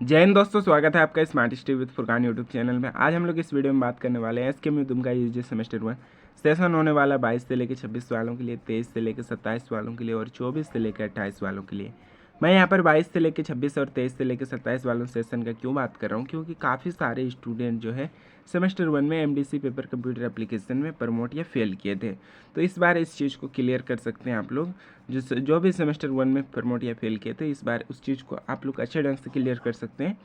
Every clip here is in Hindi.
जय हिंद दोस्तों, स्वागत है आपका smart study with Furqan YouTube channel में। आज हम लोग इस वीडियो में बात करने वाले हैं एसके में दुमका यूजी सेमेस्टर 1 सेशन होने वाला 22 से लेकर 26 वालों के लिए, 23 से लेकर 27 वालों के लिए और 24 से लेकर 28 वालों के लिए। मैं यहाँ पर 22 से लेकर 26 और 23 से लेकर 27 वालों सेशन का क्यों बात कर रहा हूँ, क्योंकि काफ़ी सारे स्टूडेंट जो है सेमेस्टर 1 में एमडीसी पेपर कंप्यूटर एप्लीकेशन में प्रमोट या फेल किए थे। तो इस बार इस चीज़ को क्लियर कर सकते हैं आप लोग। जो भी सेमेस्टर 1 में प्रमोट या फेल किए थे, इस बार उस चीज़ को आप लोग अच्छे ढंग से क्लियर कर सकते हैं।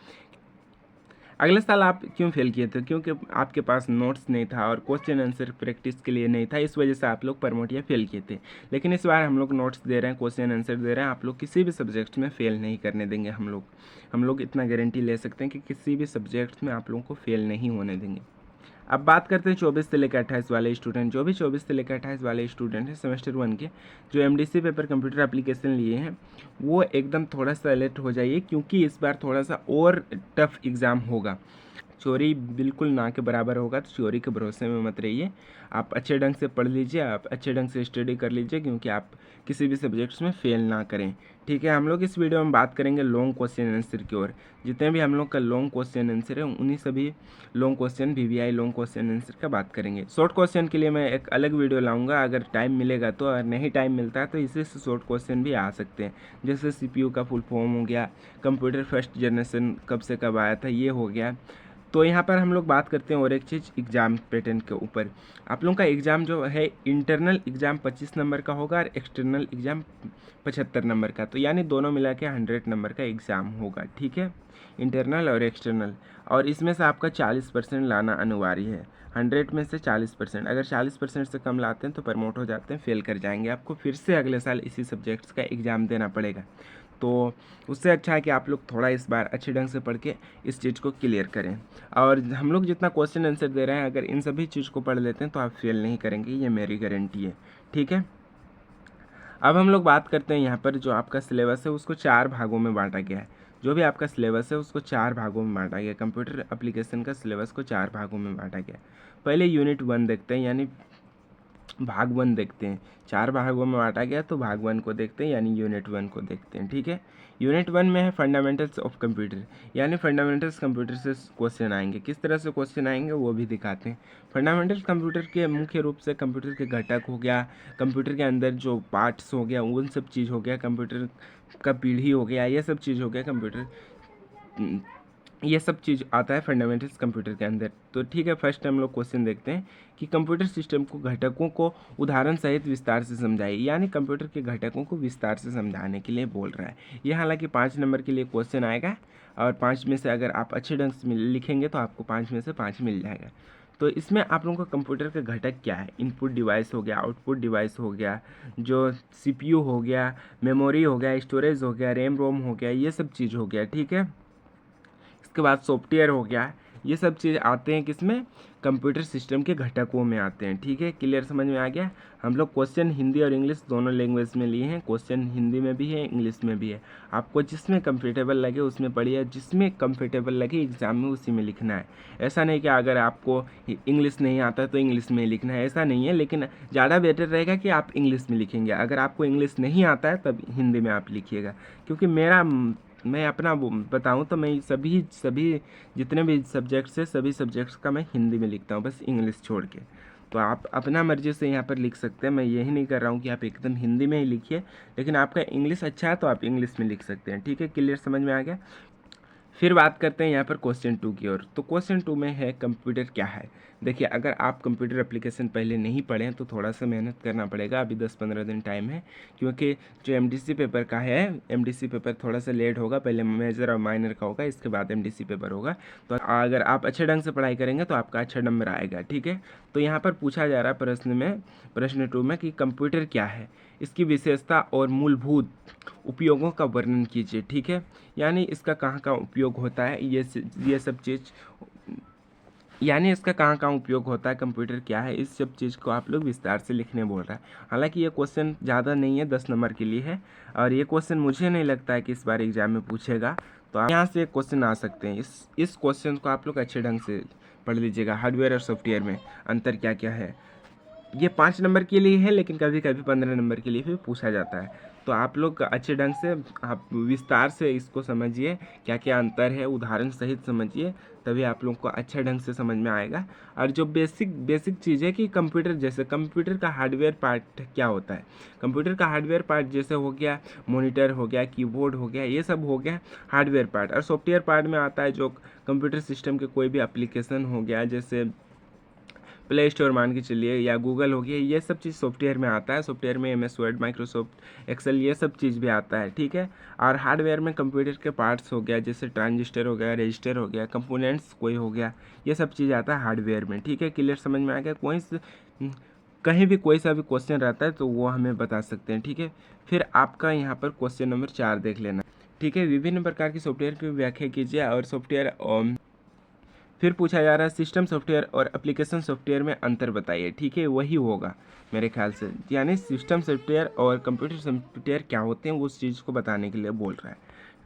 अगले साल आप क्यों फेल किए थे? क्योंकि आपके पास नोट्स नहीं था और क्वेश्चन आंसर प्रैक्टिस के लिए नहीं था, इस वजह से आप लोग प्रमोट या फेल किए थे। लेकिन इस बार हम लोग नोट्स दे रहे हैं, क्वेश्चन आंसर दे रहे हैं, आप लोग किसी भी सब्जेक्ट में फेल नहीं करने देंगे। हम लोग इतना गारंटी ले सकते हैं कि किसी भी सब्जेक्ट में आप लोगों को फेल नहीं होने देंगे। अब बात करते हैं 24 से लेकर 28 वाले स्टूडेंट। जो भी 24 से लेकर 28 वाले स्टूडेंट हैं सेमेस्टर 1 के, जो एमडीसी पेपर कंप्यूटर एप्लीकेशन लिए हैं, वो एकदम थोड़ा सा अलर्ट हो जाइए, क्योंकि इस बार थोड़ा सा और टफ एग्ज़ाम होगा। चोरी बिल्कुल ना के बराबर होगा, तो चोरी के भरोसे में मत रहिए। आप अच्छे ढंग से पढ़ लीजिए, आप अच्छे ढंग से स्टडी कर लीजिए, क्योंकि आप किसी भी सब्जेक्ट्स में फेल ना करें। ठीक है, हम लोग इस वीडियो में बात करेंगे लॉन्ग क्वेश्चन आंसर की ओर। जितने भी हम लोग का लॉन्ग क्वेश्चन आंसर है, उन्हीं सभी long question VVI long question answer का बात करेंगे। शॉर्ट क्वेश्चन के लिए मैं एक अलग वीडियो लाऊंगा, अगर टाइम मिलेगा तो। अगर नहीं टाइम मिलता है तो इसी से शॉर्ट क्वेश्चन भी आ सकते हैं, जैसे सीपीयू का फुल फॉर्म हो गया, कंप्यूटर फर्स्ट जनरेशन कब से कब आया था, ये हो गया। तो यहाँ पर हम लोग बात करते हैं और एक चीज़ एग्ज़ाम पैटर्न के ऊपर। आप लोगों का एग्ज़ाम जो है, इंटरनल एग्ज़ाम 25 नंबर का होगा और एक्सटर्नल एग्ज़ाम 75 नंबर का। तो यानी दोनों मिला के 100 नंबर का एग्ज़ाम होगा। ठीक है, इंटरनल और एक्सटर्नल। और इसमें से आपका 40% लाना अनिवार्य है। 100 में से 40%, अगर 40% से कम लाते हैं तो प्रमोट हो जाते हैं, फेल कर जाएंगे। आपको फिर से अगले साल इसी सब्जेक्ट्स का एग्ज़ाम देना पड़ेगा। तो उससे अच्छा है कि आप लोग थोड़ा इस बार अच्छे ढंग से पढ़ के इस चीज़ को क्लियर करें। और हम लोग जितना क्वेश्चन आंसर दे रहे हैं, अगर इन सभी चीज़ को पढ़ लेते हैं तो आप फेल नहीं करेंगे, ये मेरी गारंटी है। ठीक है, अब हम लोग बात करते हैं यहाँ पर जो आपका सिलेबस है उसको 4 भागों में बांटा गया है। जो भी आपका सिलेबस है उसको 4 भागों में बांटा गया। कंप्यूटर एप्लीकेशन का सिलेबस को 4 भागों में बांटा गया। पहले यूनिट 1 देखते हैं, यानी भाग 1 देखते हैं। 4 भागों में बांटा गया, तो भाग 1 को देखते हैं, यानी यूनिट 1 को देखते हैं। ठीक है, यूनिट 1 में है फंडामेंटल्स ऑफ कंप्यूटर, यानी फंडामेंटल्स कंप्यूटर से क्वेश्चन आएंगे। किस तरह से क्वेश्चन आएंगे वो भी दिखाते हैं। फंडामेंटल्स कंप्यूटर के मुख्य रूप से कंप्यूटर के घटक हो गया, कंप्यूटर के अंदर जो पार्ट्स हो गया, उन सब चीज़ हो गया, कंप्यूटर का पीढ़ी हो गया, ये सब चीज़ हो गया कंप्यूटर, ये सब चीज़ आता है फंडामेंटल्स कंप्यूटर के अंदर। तो ठीक है, फर्स्ट हम लोग क्वेश्चन देखते हैं कि कंप्यूटर सिस्टम को घटकों को उदाहरण सहित विस्तार से समझाइए, यानी कंप्यूटर के घटकों को विस्तार से समझाने के लिए बोल रहा है। ये हालांकि 5 नंबर के लिए क्वेश्चन आएगा, और 5 में से अगर आप अच्छे ढंग से लिखेंगे तो आपको 5 में से 5 मिल जाएगा। तो इसमें आप लोगों को कंप्यूटर के घटक क्या है, इनपुट डिवाइस हो गया, आउटपुट डिवाइस हो गया, जो सीपीयू हो गया, मेमोरी हो गया, स्टोरेज हो गया, रैम रोम हो गया, ये सब चीज़ हो गया। ठीक है, इसके बाद सॉफ्टवेयर हो गया। ये सब चीज़ आते हैं किसमें, कंप्यूटर सिस्टम के घटकों में आते हैं। ठीक है, क्लियर समझ में आ गया। हम लोग क्वेश्चन हिंदी और इंग्लिश दोनों लैंग्वेज में लिए हैं। क्वेश्चन हिंदी में भी है, इंग्लिश में भी है। आपको जिसमें कंफर्टेबल लगे उसमें पढ़िए, जिसमें कंफर्टेबल लगे एग्ज़ाम में उसी में लिखना है। ऐसा नहीं कि अगर आपको इंग्लिश नहीं आता तो इंग्लिश में लिखना है, ऐसा नहीं है। लेकिन ज़्यादा बेटर रहेगा कि आप इंग्लिश में लिखेंगे। अगर आपको इंग्लिश नहीं आता है तब हिंदी में आप लिखिएगा, क्योंकि मैं अपना बताऊं तो मैं सभी जितने भी सब्जेक्ट्स है, सभी सब्जेक्ट्स का मैं हिंदी में लिखता हूं, बस इंग्लिश छोड़ के। तो आप अपना मर्जी से यहाँ पर लिख सकते हैं। मैं यही नहीं कर रहा हूँ कि आप एकदम हिंदी में ही लिखिए, लेकिन आपका इंग्लिश अच्छा है तो आप इंग्लिश में लिख सकते हैं। ठीक है, क्लियर समझ में आ गया। फिर बात करते हैं यहाँ पर क्वेश्चन 2 की ओर। तो क्वेश्चन 2 में है कंप्यूटर क्या है। देखिए, अगर आप कंप्यूटर एप्लीकेशन पहले नहीं पढ़े हैं तो थोड़ा सा मेहनत करना पड़ेगा। अभी 10-15 दिन टाइम है, क्योंकि जो एमडीसी पेपर का है, एमडीसी पेपर थोड़ा सा लेट होगा। पहले मेजर और माइनर का होगा, इसके बाद एमडीसी पेपर होगा। तो अगर आप अच्छे ढंग से पढ़ाई करेंगे तो आपका अच्छा नंबर आएगा। ठीक है, तो यहाँ पर पूछा जा रहा है प्रश्न 2 में कि कंप्यूटर क्या है, इसकी विशेषता और मूलभूत उपयोगों का वर्णन कीजिए। ठीक है, यानी इसका कहाँ कहाँ उपयोग होता है, ये सब चीज़, यानी इसका कहाँ कहाँ उपयोग होता है, कंप्यूटर क्या है, इस सब चीज़ को आप लोग विस्तार से लिखने बोल रहा है। हालांकि ये क्वेश्चन ज़्यादा नहीं है, 10 नंबर के लिए है, और ये क्वेश्चन मुझे नहीं लगता है कि इस बार एग्जाम में पूछेगा। तो आप यहाँ से एक क्वेश्चन आ सकते हैं। इस क्वेश्चन को आप लोग अच्छे ढंग से पढ़ लीजिएगा। हार्डवेयर और सॉफ्टवेयर में अंतर क्या क्या है, ये 5 नंबर के लिए है, लेकिन कभी कभी 15 नंबर के लिए भी पूछा जाता है। तो आप लोग अच्छे ढंग से आप विस्तार से इसको समझिए, क्या क्या अंतर है उदाहरण सहित समझिए, तभी आप लोग को अच्छा ढंग से समझ में आएगा। और जो बेसिक बेसिक चीज़ है कि कंप्यूटर, जैसे कंप्यूटर का हार्डवेयर पार्ट क्या होता है, कंप्यूटर का हार्डवेयर पार्ट जैसे हो गया मॉनिटर हो गया, कीबोर्ड हो गया, ये सब हो गया हार्डवेयर पार्ट। और सॉफ्टवेयर पार्ट में आता है जो कंप्यूटर सिस्टम के कोई भी एप्लीकेशन हो गया, जैसे प्ले स्टोर मान के चलिए, या गूगल हो गया, ये सब चीज़ सॉफ्टवेयर में आता है। सॉफ्टवेयर में MS वर्ड, माइक्रोसॉफ्ट एक्सेल, ये सब चीज़ भी आता है, ठीक है। और हार्डवेयर में कंप्यूटर के पार्ट्स हो गया, जैसे ट्रांजिस्टर हो गया, रजिस्टर हो गया, कंपोनेंट्स कोई हो गया, ये सब चीज़ आता है हार्डवेयर में, ठीक है। क्लियर समझ में आ गया? कहीं भी कोई सा भी क्वेश्चन रहता है तो वो हमें बता सकते हैं, ठीक है। फिर आपका यहाँ पर क्वेश्चन नंबर 4 देख लेना, ठीक है। विभिन्न प्रकार की सॉफ्टवेयर की व्याख्या कीजिए। और सॉफ्टवेयर फिर पूछा जा रहा है सिस्टम सॉफ्टवेयर और एप्लीकेशन सॉफ्टवेयर में अंतर बताइए, ठीक है। वही होगा मेरे ख्याल से, यानी सिस्टम सॉफ्टवेयर और कंप्यूटर सॉफ्टवेयर क्या होते हैं उस चीज़ को बताने के लिए बोल रहा है,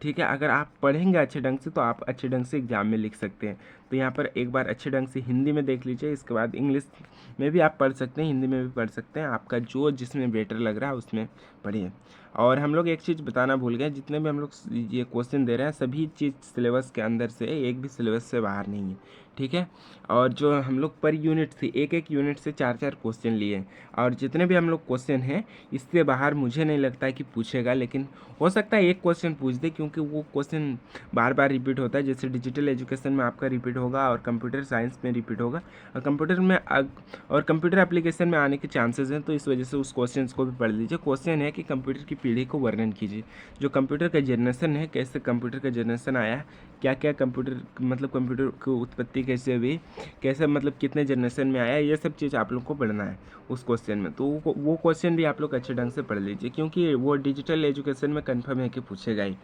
ठीक है। अगर आप पढ़ेंगे अच्छे ढंग से तो आप अच्छे ढंग से एग्जाम में लिख सकते हैं। तो यहाँ पर एक बार अच्छे ढंग से हिंदी में देख लीजिए, इसके बाद इंग्लिश में भी आप पढ़ सकते हैं, हिंदी में भी पढ़ सकते हैं, आपका जो जिसमें बेटर लग रहा है उसमें पढ़िए। और हम लोग एक चीज़ बताना भूल गए, जितने भी हम लोग ये क्वेश्चन दे रहे हैं सभी चीज़ सिलेबस के अंदर से, एक भी सिलेबस से बाहर नहीं है, ठीक है। और जो हम लोग पर यूनिट से एक एक यूनिट से 4 4 क्वेश्चन लिए, और जितने भी हम लोग क्वेश्चन हैं इससे बाहर मुझे नहीं लगता है कि पूछेगा, लेकिन हो सकता है एक क्वेश्चन पूछ दे, क्योंकि वो क्वेश्चन बार बार रिपीट होता है। जैसे डिजिटल एजुकेशन में आपका रिपीट होगा, और कंप्यूटर साइंस में रिपीट होगा, और कंप्यूटर में और कंप्यूटर एप्लीकेशन में आने के चांसेस हैं, तो इस वजह से उस क्वेश्चन को भी पढ़ लीजिए। क्वेश्चन है कि कंप्यूटर की पीढ़ी को वर्णन कीजिए, जो कंप्यूटर का जनरेशन है, कैसे कंप्यूटर का जनरेशन आया, क्या क्या कंप्यूटर मतलब कंप्यूटर की उत्पत्ति कैसे हुई, कैसे मतलब कितने जनरेशन में आया, ये सब चीज़ आप लोग को पढ़ना है उस क्वेश्चन में। तो वो क्वेश्चन भी आप लोग अच्छे ढंग से पढ़ लीजिए, क्योंकि वो डिजिटल एजुकेशन में कन्फर्म है कि पूछेगा ही।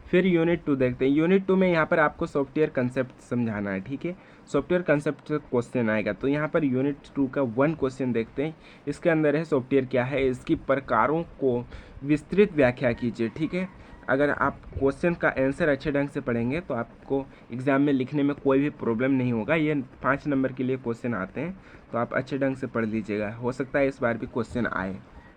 फिर यूनिट 2 देखते हैं। यूनिट 2 में यहाँ पर आपको सॉफ्टवेयर कंसेप्ट समझाना है, ठीक है। सॉफ्टवेयर कंसेप्ट से क्वेश्चन आएगा, तो यहाँ पर यूनिट 2 का 1 क्वेश्चन देखते हैं। इसके अंदर है सॉफ्टवेयर क्या है, इसकी प्रकारों को विस्तृत व्याख्या कीजिए, ठीक है। अगर आप क्वेश्चन का आंसर अच्छे ढंग से पढ़ेंगे तो आपको एग्ज़ाम में लिखने में कोई भी प्रॉब्लम नहीं होगा। ये 5 नंबर के लिए क्वेश्चन आते हैं, तो आप अच्छे ढंग से पढ़ लीजिएगा, हो सकता है इस बार भी क्वेश्चन आए,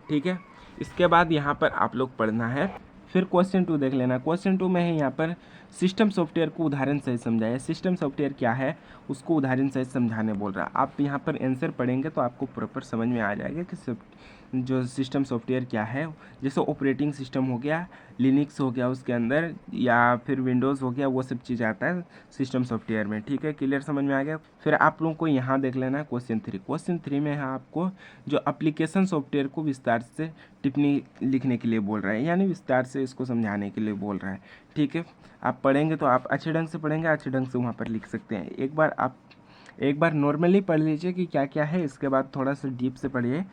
ठीक है। इसके बाद यहाँ पर आप लोग पढ़ना है, फिर क्वेश्चन 2 देख लेना। क्वेश्चन 2 में है यहाँ पर सिस्टम सॉफ्टवेयर को उदाहरण सहित समझाया। सिस्टम सॉफ्टवेयर क्या है उसको उदाहरण सहित समझाने बोल रहा है। आप यहाँ पर आंसर पढ़ेंगे तो आपको प्रॉपर समझ में आ जाएगा कि जो सिस्टम सॉफ्टवेयर क्या है। जैसे ऑपरेटिंग सिस्टम हो गया, लिनक्स हो गया उसके अंदर, या फिर विंडोज़ हो गया, वो सब चीज़ आता है सिस्टम सॉफ्टवेयर में, ठीक है। क्लियर समझ में आ गया? फिर आप लोगों को यहाँ देख लेना है क्वेश्चन 3। क्वेश्चन 3 में है आपको जो एप्लीकेशन सॉफ्टवेयर को विस्तार से टिप्पणी लिखने के लिए बोल रहा है, यानी विस्तार से इसको समझाने के लिए बोल रहा है, ठीक है। आप पढ़ेंगे तो आप अच्छे ढंग से पढ़ेंगे, अच्छे ढंग से वहाँ पर लिख सकते हैं। एक बार नॉर्मली पढ़ लीजिए कि क्या क्या है, इसके बाद थोड़ा सा डीप से पढ़िए।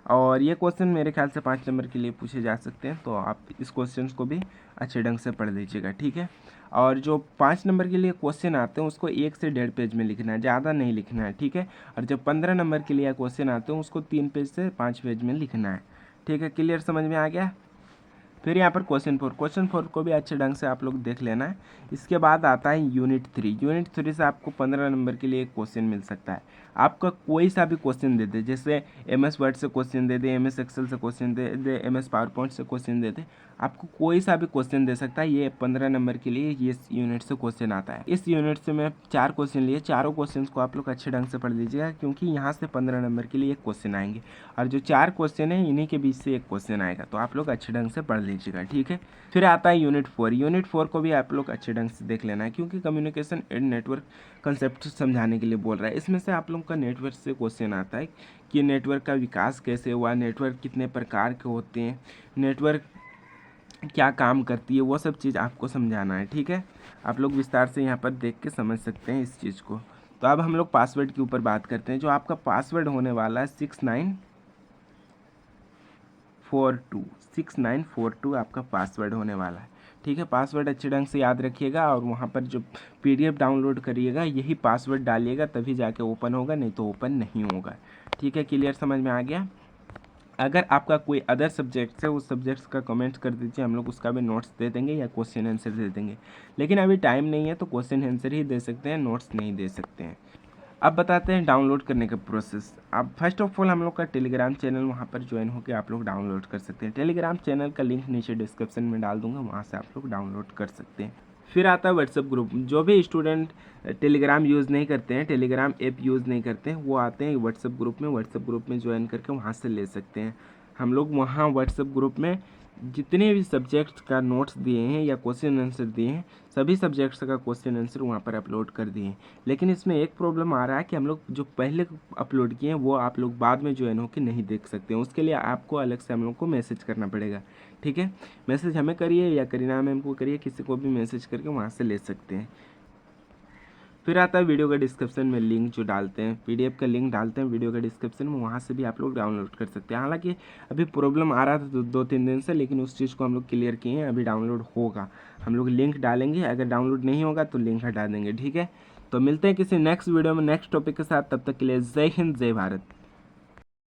और ये क्वेश्चन मेरे ख्याल से 5 नंबर के लिए पूछे जा सकते हैं, तो आप इस क्वेश्चन को भी अच्छे ढंग से पढ़ लीजिएगा, ठीक है। और जो 5 नंबर के लिए क्वेश्चन आते हैं उसको 1 से 1.5 पेज में लिखना है, ज़्यादा नहीं लिखना है, ठीक है। और जब 15 नंबर के लिए क्वेश्चन आते हैं उसको 3 पेज से 5 पेज में लिखना है, ठीक है। क्लियर समझ में आ गया? फिर यहाँ पर क्वेश्चन 4 को भी अच्छे ढंग से आप लोग देख लेना है। इसके बाद आता है यूनिट 3। यूनिट 3 से आपको 15 नंबर के लिए एक क्वेश्चन मिल सकता है। आपका कोई सा भी क्वेश्चन दे दे, जैसे MS वर्ड से क्वेश्चन दे दे, MS एक्सेल से क्वेश्चन दे दे, MS पावर पॉइंट से क्वेश्चन दे दे, आपको कोई सा भी क्वेश्चन दे सकता है। ये 15 नंबर के लिए ये यूनिट से क्वेश्चन आता है। इस यूनिट से मैं 4 क्वेश्चन लिए, चारों क्वेश्चन को आप लोग अच्छे ढंग से पढ़ लीजिएगा, क्योंकि यहाँ से 15 नंबर के लिए एक क्वेश्चन आएंगे, और जो 4 क्वेश्चन है इन्हीं के बीच से एक क्वेश्चन आएगा, तो आप लोग अच्छे ढंग से पढ़ लीजिएगा, ठीक है। फिर आता है यूनिट 4। यूनिट 4 को भी आप लोग अच्छे ढंग से देख लेना है, क्योंकि कम्युनिकेशन एंड नेटवर्क कंसेप्ट समझाने के लिए बोल रहा है। इसमें से आप लोग का नेटवर्क से क्वेश्चन आता है कि नेटवर्क का विकास कैसे हुआ, नेटवर्क कितने प्रकार के होते हैं, नेटवर्क क्या काम करती है, वो सब चीज़ आपको समझाना है, ठीक है। आप लोग विस्तार से यहाँ पर देख के समझ सकते हैं इस चीज़ को। तो अब हम लोग पासवर्ड के ऊपर बात करते हैं। जो आपका पासवर्ड होने वाला है 6942 आपका पासवर्ड होने वाला है, ठीक है। पासवर्ड अच्छे ढंग से याद रखिएगा, और वहाँ पर जो PDF डाउनलोड करिएगा यही पासवर्ड डालिएगा, तभी जाके ओपन होगा, नहीं तो ओपन नहीं होगा, ठीक है। क्लियर समझ में आ गया? अगर आपका कोई अदर सब्जेक्ट है उस सब्जेक्ट्स का कमेंट कर दीजिए, हम लोग उसका भी नोट्स दे देंगे या क्वेश्चन आंसर दे देंगे। लेकिन अभी टाइम नहीं है तो क्वेश्चन आंसर ही दे सकते हैं, नोट्स नहीं दे सकते हैं। अब बताते हैं डाउनलोड करने का प्रोसेस। अब फर्स्ट ऑफ ऑल हम लोग का टेलीग्राम चैनल वहाँ पर ज्वाइन होकर आप लोग डाउनलोड कर सकते हैं। टेलीग्राम चैनल का लिंक नीचे डिस्क्रिप्शन में डाल दूंगा, वहाँ से आप लोग डाउनलोड कर सकते हैं। फिर आता है व्हाट्सएप ग्रुप। जो भी स्टूडेंट टेलीग्राम यूज़ नहीं करते हैं, टेलीग्राम ऐप यूज़ नहीं करते हैं, वो आते हैं व्हाट्सएप ग्रुप में। व्हाट्सएप ग्रुप में ज्वाइन करके वहाँ से ले सकते हैं। हम लोग वहाँ व्हाट्सएप ग्रुप में जितने भी सब्जेक्ट्स का नोट्स दिए हैं या क्वेश्चन आंसर दिए हैं, सभी सब्जेक्ट्स का क्वेश्चन आंसर वहाँ पर अपलोड कर दिए हैं। लेकिन इसमें एक प्रॉब्लम आ रहा है कि हम लोग जो पहले अपलोड किए हैं वो आप लोग बाद में ज्वाइन होकर नहीं देख सकते हैं। उसके लिए आपको अलग से हम लोग को मैसेज करना पड़ेगा, ठीक है। मैसेज हमें करिए या करीना मैम को करिए, किसी को भी मैसेज करके वहाँ से ले सकते हैं। फिर आता है वीडियो का डिस्क्रिप्शन में लिंक जो डालते हैं, पीडीएफ का लिंक डालते हैं वीडियो का डिस्क्रिप्शन में, वहाँ से भी आप लोग डाउनलोड कर सकते हैं। हालांकि अभी प्रॉब्लम आ रहा था 2-3 दिन से, लेकिन उस चीज़ को हम लोग क्लियर किए हैं, अभी डाउनलोड होगा। हम लोग लिंक डालेंगे, अगर डाउनलोड नहीं होगा तो लिंक हटा देंगे, ठीक है। तो मिलते हैं किसी नेक्स्ट वीडियो में नेक्स्ट टॉपिक के साथ, तब तक के लिए जय हिंद जय भारत।